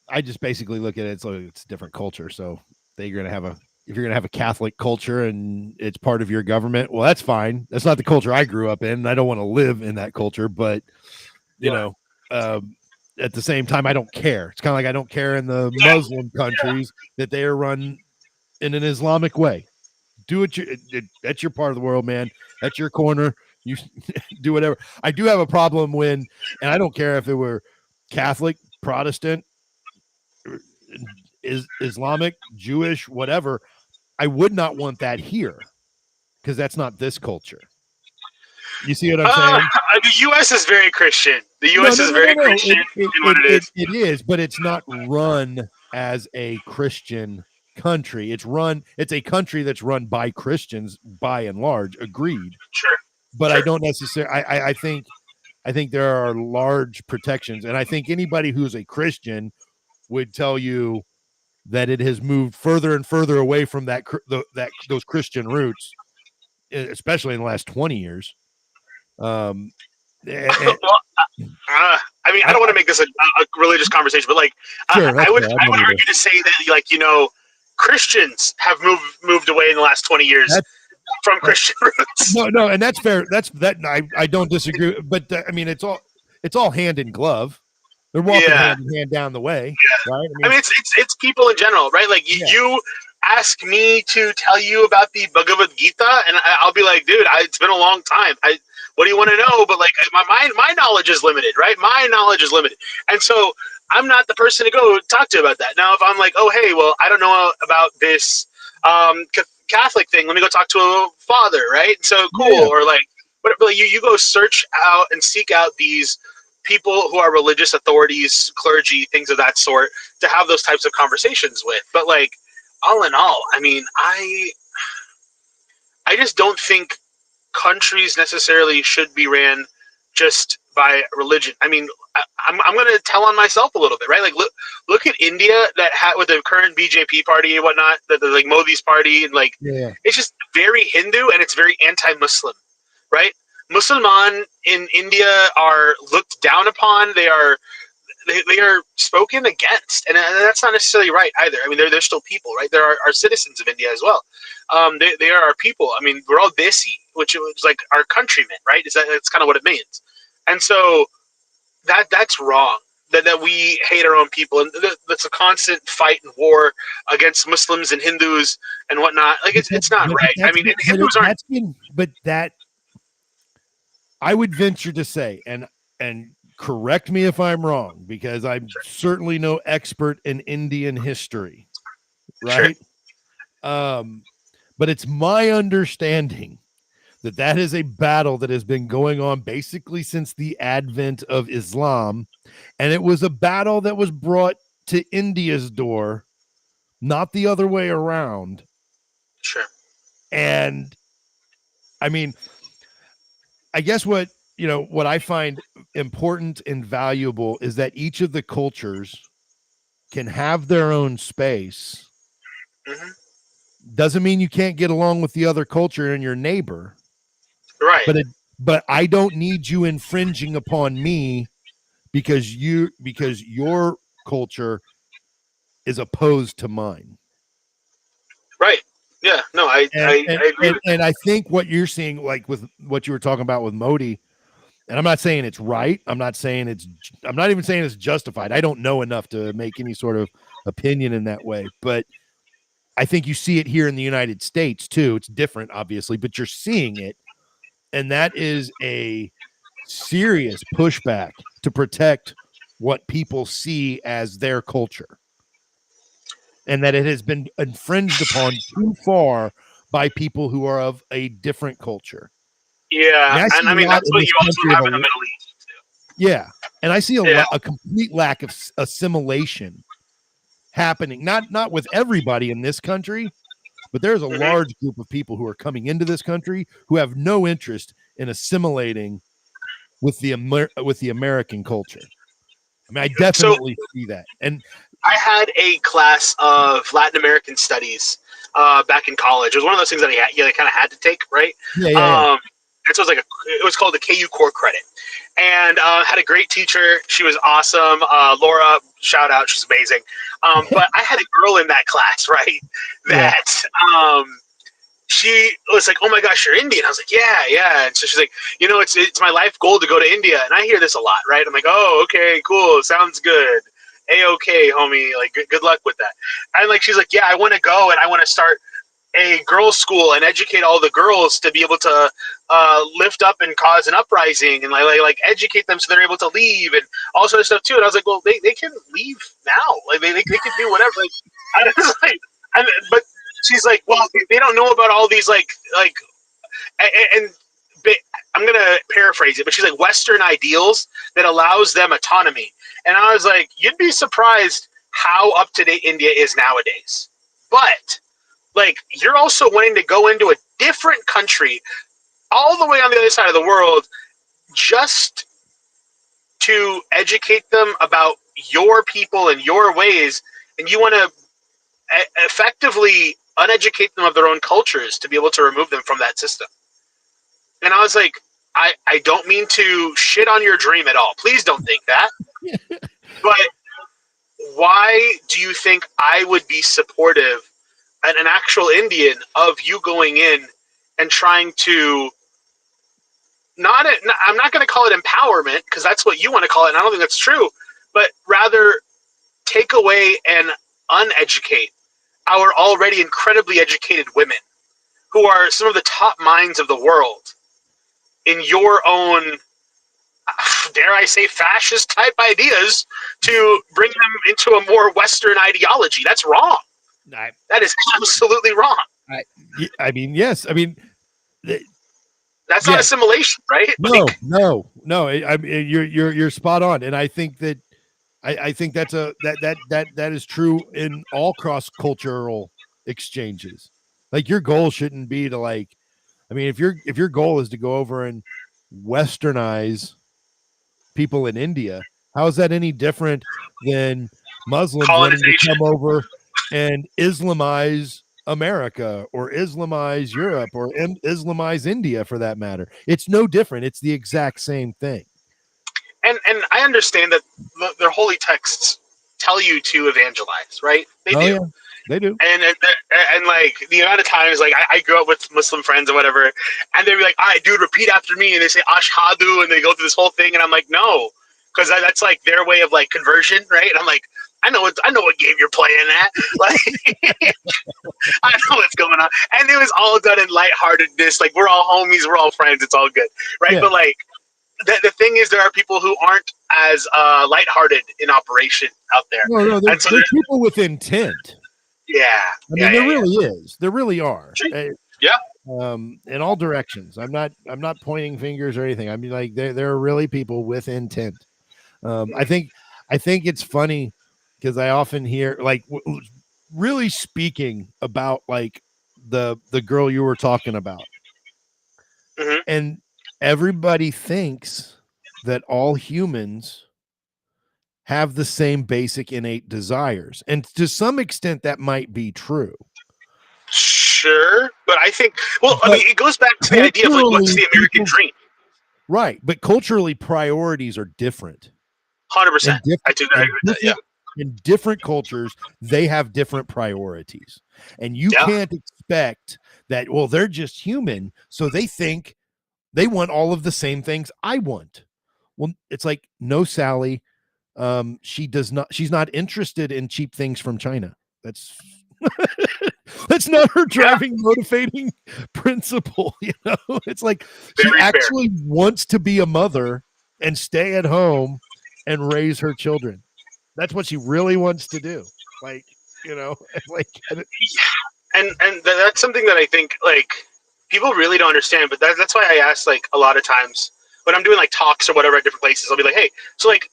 I just basically look at it. It's a different culture. So if you're going to have a Catholic culture and it's part of your government, well, that's fine. That's not the culture I grew up in. I don't want to live in that culture, but at the same time, I don't care. It's kind of like I don't care in the Muslim countries that they are run in an Islamic way. Do what that's your part of the world, man. That's your corner. You do whatever. I do have a problem and I don't care if it were Catholic, Protestant, Islamic, Jewish, whatever. I would not want that here because that's not this culture. You see what I'm saying? The U.S. is very Christian. The U.S. is very Christian in what it is. It is, but it's not run as a Christian country. It's a country that's run by Christians by and large. Agreed. Sure. But I don't necessarily. I think there are large protections, and I think anybody who's a Christian would tell you that it has moved further and further away from those Christian roots, especially in the last 20 years. I mean, I don't want to make this a religious conversation, but like, sure, I would argue to say that, like, Christians have moved away in the last 20 years from Christian roots. No, and that's fair. I don't disagree, but I mean, it's all hand in glove. They're walking hand in hand down the way, right? I mean, it's people in general, right? Like you ask me to tell you about the Bhagavad Gita, and I'll be like, dude, it's been a long time. What do you want to know? But like, my knowledge is limited, right? My knowledge is limited, and so I'm not the person to go talk to about that. Now, if I'm like, oh, hey, well, I don't know about this Catholic thing, let me go talk to a father, right? So cool, or like, but you go search out and seek out these people who are religious authorities, clergy, things of that sort, to have those types of conversations with. But like, all in all, I mean, I just don't think countries necessarily should be ran just by religion. I mean, I'm going to tell on myself a little bit, right? Like, look at India with the current BJP party and whatnot, the like Modi's party, and like, it's just very Hindu and it's very anti-Muslim, right? Musliman in India are looked down upon. They are spoken against, and that's not necessarily right either. I mean, they're still people, right? There are citizens of India as well. They are our people. I mean, we're all desi, which is like our countrymen, right? That's kind of what it means. And so that's wrong. That we hate our own people, and that's a constant fight and war against Muslims and Hindus and whatnot. Like, it's not right. I mean, Hindus aren't. But that, I would venture to say, and correct me if I'm wrong, because I'm certainly no expert in Indian history, right? Sure. But it's my understanding that is a battle that has been going on basically since the advent of Islam, and it was a battle that was brought to India's door, not the other way around. Sure. And I mean, I guess what I find important and valuable is that each of the cultures can have their own space. Mm-hmm. Doesn't mean you can't get along with the other culture and your neighbor. Right. But I don't need you infringing upon me because your culture is opposed to mine. Right. Yeah. No, I agree. And I think what you're seeing, like with what you were talking about with Modi, and I'm not saying it's right. I'm not even saying it's justified. I don't know enough to make any sort of opinion in that way. But I think you see it here in the United States too. It's different, obviously, but you're seeing it. And that is a serious pushback to protect what people see as their culture. And that it has been infringed upon too far by people who are of a different culture. Yeah, and I mean, that's what you also have in the Middle East, too. Yeah, and I see a complete lack of assimilation happening, not with everybody in this country, but there's a large group of people who are coming into this country who have no interest in assimilating with the American culture. I mean, I So definitely see that. And I had a class of Latin American studies back in college. It was one of those things that you kind of had to take, right? yeah. And so it was called the KU core credit, and had a great teacher. She was awesome. Laura, shout out, she's amazing. But I had a girl in that class, right? That she was like, "Oh my gosh, you're Indian." I was like, "Yeah." And so she's like, it's my life goal to go to India." And I hear this a lot, right? I'm like, "Oh, okay, cool, sounds good. A-okay, homie. Like, good luck with that." And like, she's like, "Yeah, I want to go and I want to start a girls' school and educate all the girls to be able to lift up and cause an uprising and like educate them so they're able to leave and all sort of stuff too." And I was like, "Well, they can leave now. Like, they can do whatever." Like, I was like, but she's like, "Well, they don't know about all these and I'm gonna paraphrase it, but she's like Western ideals that allows them autonomy." And I was like, "You'd be surprised how up to date India is nowadays." But like, you're also wanting to go into a different country, all the way on the other side of the world, just to educate them about your people and your ways, and you want to effectively uneducate them of their own cultures to be able to remove them from that system. And I was like, I don't mean to shit on your dream at all. Please don't think that. But why do you think I would be supportive, an actual Indian, of you going in and trying to I'm not going to call it empowerment because that's what you want to call it, and I don't think that's true, but rather take away and uneducate our already incredibly educated women who are some of the top minds of the world in your own, dare I say, fascist type ideas to bring them into a more Western ideology. That's wrong. That is absolutely wrong. I mean, yes. I mean, that's not assimilation, right? No. You're spot on, and I think that I think that is true in all cross cultural exchanges. Like, your goal shouldn't be to if your goal is to go over and westernize people in India, how is that any different than Muslims wanting to come over and Islamize America or Islamize Europe or Islamize India, for that matter? It's no different. It's the exact same thing. And I understand that their holy texts tell you to evangelize, right? They do. Yeah, they do. And like, the amount of times, like, I grew up with Muslim friends or whatever, and they'd be like, "All right, dude, repeat after me," and they say ashhadu, and they go through this whole thing, and I'm like, no, because that's like their way of like conversion, right? And I'm like, I know what game you're playing at. Like, I know what's going on. And it was all done in lightheartedness. Like, we're all homies, we're all friends, it's all good, right? Yeah. But like, the thing is, there are people who aren't as lighthearted in operation out there. No, there's people with intent. Yeah, I mean, there really is. There really are. Yeah. In all directions. I'm not pointing fingers or anything. I mean, like, there are really people with intent. I think it's funny because I often hear, like, really speaking about like the girl you were talking about, and everybody thinks that all humans have the same basic innate desires, and to some extent that might be true. Sure, but I think, I mean, it goes back to the idea of like, what's the American dream, right? But culturally, priorities are different. 100%. I do agree with that. Yeah. In different cultures, they have different priorities, and you can't expect that. Well, they're just human, so they think they want all of the same things I want. Well, it's like, no, Sally. She's not interested in cheap things from China. That's not her driving, motivating principle. It's like, she actually wants to be a mother and stay at home and raise her children. That's what she really wants to do. Like, like, and that's something that I think, like, people really don't understand. But that's why I ask, like, a lot of times when I'm doing like talks or whatever at different places, I'll be like, hey, so like,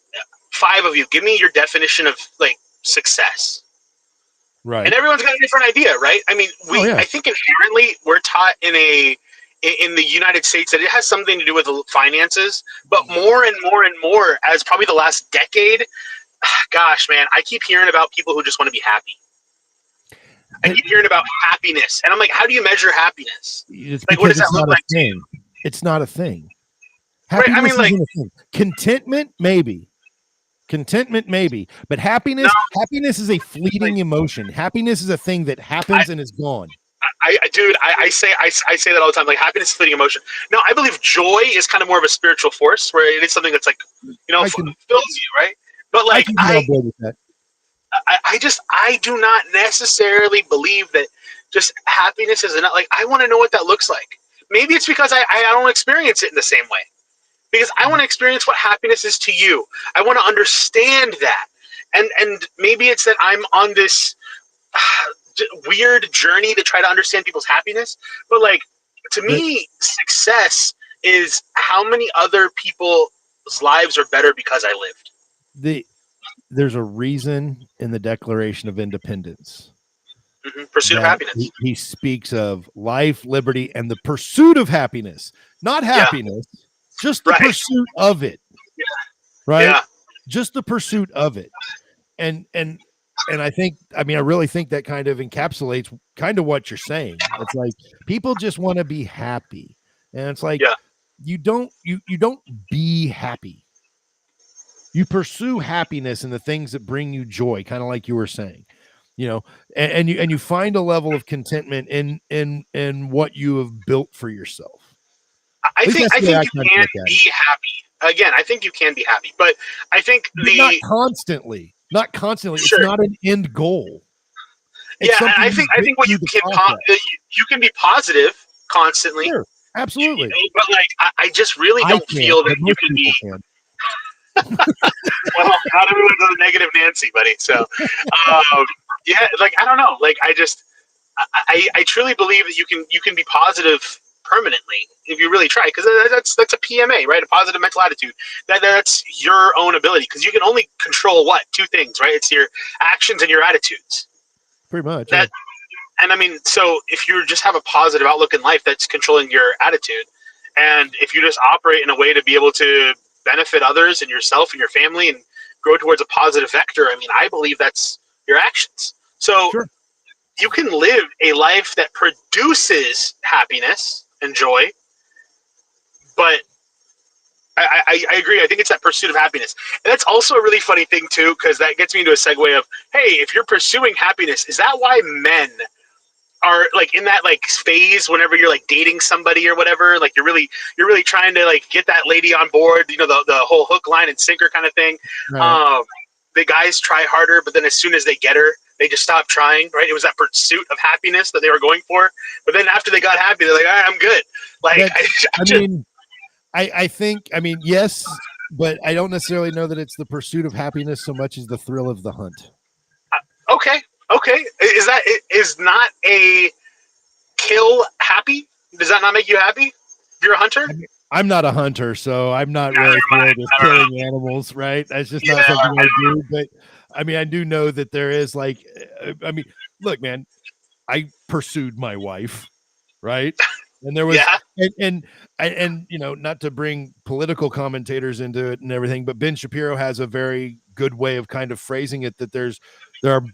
5 of you, give me your definition of like success. Right. And everyone's got a different idea, right? I mean, I think inherently we're taught in in the United States that it has something to do with finances, but more and more and more as probably the last decade, gosh, man, I keep hearing about people who just want to be happy. I keep hearing about happiness, and I'm like, how do you measure happiness? It's Like, what because does that look like to you? It's not a thing. Right? Happiness I mean, like, isn't a thing. Contentment, maybe. Contentment, maybe. But happiness is a fleeting emotion. Happiness is a thing that happens and is gone. Dude, I say that all the time. Like, happiness is fleeting emotion. No, I believe joy is kind of more of a spiritual force, where it is something that's like, fills you, right? But like, I do not necessarily believe that just happiness is enough. Like, I want to know what that looks like. Maybe it's because I don't experience it in the same way. Because I want to experience what happiness is to you. I want to understand that. And maybe it's that I'm on this weird journey to try to understand people's happiness. But like, to me, success is how many other people's lives are better because I lived. There's a reason in the Declaration of Independence. Pursuit of happiness. He speaks of life, liberty, and the pursuit of happiness. Not happiness, just the pursuit of it. Yeah. Right? Yeah. Just the pursuit of it. And I think, I really think that kind of encapsulates kind of what you're saying. It's like people just want to be happy. And it's like you don't be happy. You pursue happiness in the things that bring you joy, kind of like you were saying. And you find a level of contentment in what you have built for yourself. I think you can be happy. Again, I think you can be happy, but I think not constantly. Sure. It's not an end goal. It's I think what you can be positive constantly. Sure, absolutely. But like, I just really don't feel that you can be. Well, not everyone's a negative Nancy, buddy. So, like, I don't know. Like, I truly believe that you can be positive permanently if you really try, because that's a PMA, right? A positive mental attitude. That's your own ability, because you can only control two things, right? It's your actions and your attitudes. Pretty much. And I mean, so if you just have a positive outlook in life, that's controlling your attitude, and if you just operate in a way to be able to benefit others and yourself and your family and grow towards a positive vector, I mean, I believe that's your actions. So you can live a life that produces happiness and joy, but I agree. I think it's that pursuit of happiness. And that's also a really funny thing too, because that gets me into a segue of, hey, if you're pursuing happiness, is that why men are like in that like phase whenever you're like dating somebody or whatever, like you're really trying to like get that lady on board, the whole hook, line, and sinker kind of thing. Right. The guys try harder, but then as soon as they get her, they just stop trying, right? It was that pursuit of happiness that they were going for. But then after they got happy, they're like, all right, I'm good. Like, I think, yes, but I don't necessarily know that it's the pursuit of happiness so much as the thrill of the hunt. Okay. Is not a kill happy? Does that not make you happy if you're a hunter? I'm not a hunter, so I'm not really thrilled with killing animals, right? That's just not something I do. But I do know that there is like, look, man, I pursued my wife, right? And there was, and not to bring political commentators into it and everything, but Ben Shapiro has a very good way of kind of phrasing it, that there are and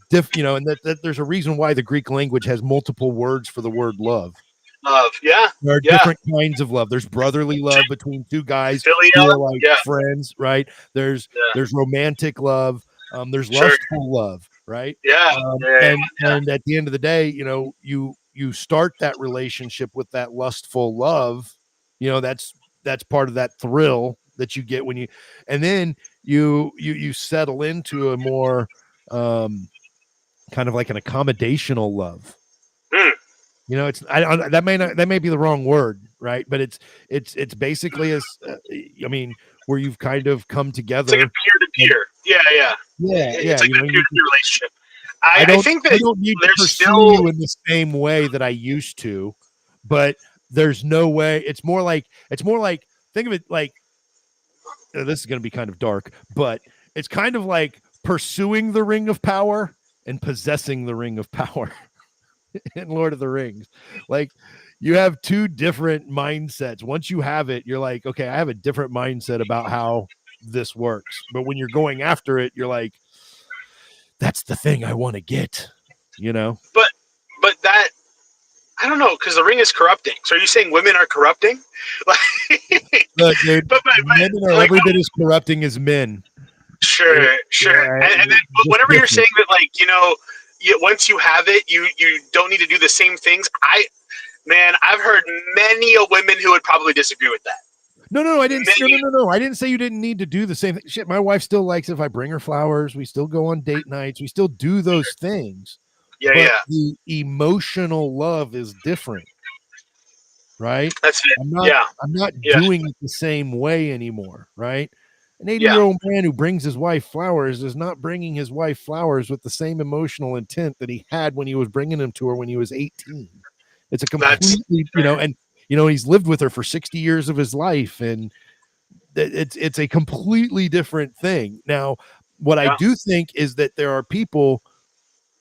that there's a reason why the Greek language has multiple words for the word love. There are different kinds of love. There's brotherly love between two guys who are like friends, right? There's romantic love. There's lustful love, right? And at the end of the day, you start that relationship with that lustful love. That's part of that thrill that you get when you, and then you settle into a more kind of like an accommodational love. It's that may be the wrong word, right? But it's basically where you've kind of come together. It's like a peer-to-peer. It's like a peer-to-peer relationship. I think that I don't need to pursue you in the same way that I used to, but there's no way. It's more like think of it like, this is going to be kind of dark, but it's kind of like pursuing the ring of power and possessing the ring of power in Lord of the Rings. Like, you have two different mindsets. Once you have it, you're like, okay, I have a different mindset about how this works. But when you're going after it, you're like, that's the thing I want to get, you know? But that, I don't know, because the ring is corrupting. So are you saying women are corrupting? Look, dude, but women are like, every bit as corrupting as men. Sure. Yeah, And then but whenever you're saying that, like, once you have it, you don't need to do the same things. I've heard many a women who would probably disagree with that. No, I didn't. No. I didn't say you didn't need to do the same thing. Shit, my wife still likes if I bring her flowers. We still go on date nights. We still do those things. Yeah, but the emotional love is different, right? That's it. I'm not doing it the same way anymore, right? An 80-year-old man who brings his wife flowers is not bringing his wife flowers with the same emotional intent that he had when he was bringing them to her when he was 18. It's a completely, and he's lived with her for 60 years of his life, and it's a completely different thing. Now, what I do think is that there are people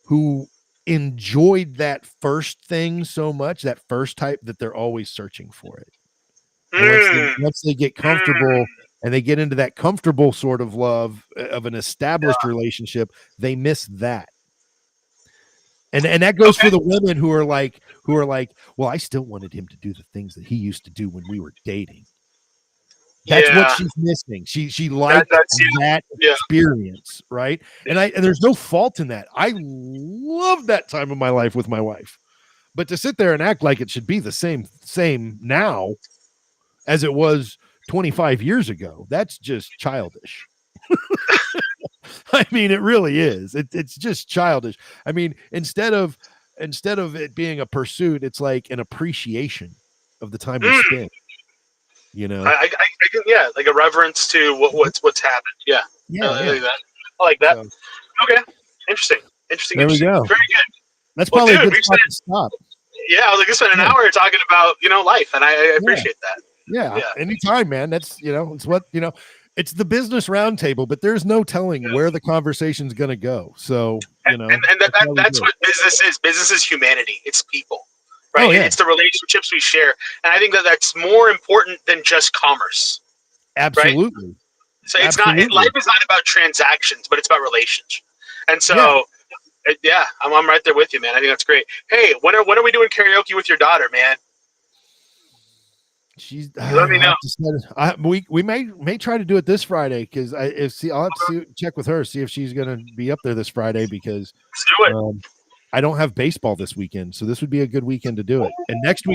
who enjoyed that first thing so much, that first type, that they're always searching for it. And once they get comfortable and they get into that comfortable sort of love of an established relationship, they miss that. And that goes for the women who are like, well, I still wanted him to do the things that he used to do when we were dating. That's what she's missing. She liked that experience, right? And there's no fault in that. I love that time of my life with my wife. But to sit there and act like it should be the same now as it was 25 years ago, that's just childish. I mean, it really is. It's just childish. I mean, instead of it being a pursuit, it's like an appreciation of the time we spent. I like a reverence to what's happened. I like that. So, okay, interesting. There we go. Very good. That's probably a good spot to stop. Yeah, I was like, we spent an hour talking about life, and I appreciate that. Yeah, anytime, man. That's it's what it's the business roundtable, but there's no telling where the conversation's going to go. So and that's what business is. Business is humanity. It's people. Right, it's the relationships we share, and I think that's more important than just commerce. Absolutely. Right? So it's not. Life is not about transactions, but it's about relationships. And so, I'm right there with you, man. I think that's great. Hey, when are we doing karaoke with your daughter, man? Let me know. We may try to do it this Friday because I'll have to check with her, see if she's going to be up there this Friday because. Let's do it. I don't have baseball this weekend, so this would be a good weekend to do it. And next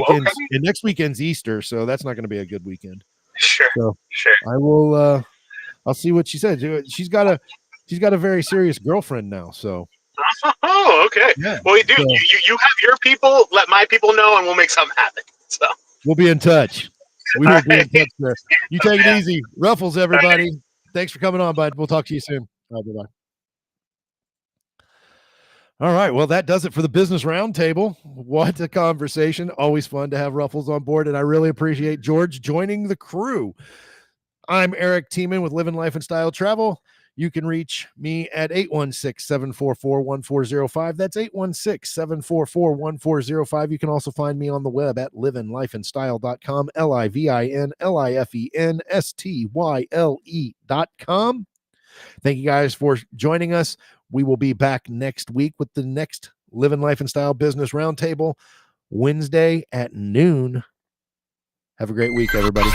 weekend's Easter, so that's not going to be a good weekend. Sure. I will. I'll see what she says. She's got a very serious girlfriend now. So. Oh, okay. Yeah. Well, you have your people. Let my people know, and we'll make something happen. So. We'll be in touch. We will be in touch there. You take it easy, Ruffles, everybody. Thanks for coming on, bud. We'll talk to you soon. Bye. All right. Well, that does it for the business roundtable. What a conversation. Always fun to have Ruffles on board. And I really appreciate George joining the crew. I'm Eric Tiemann with Livin Life and Style Travel. You can reach me at 816-744-1405. That's 816-744-1405. You can also find me on the web at livinlifeandstyle.com, livinlifestyle.com. Thank you guys for joining us. We will be back next week with the next Livin Life and Style Business Roundtable, Wednesday at noon. Have a great week, everybody.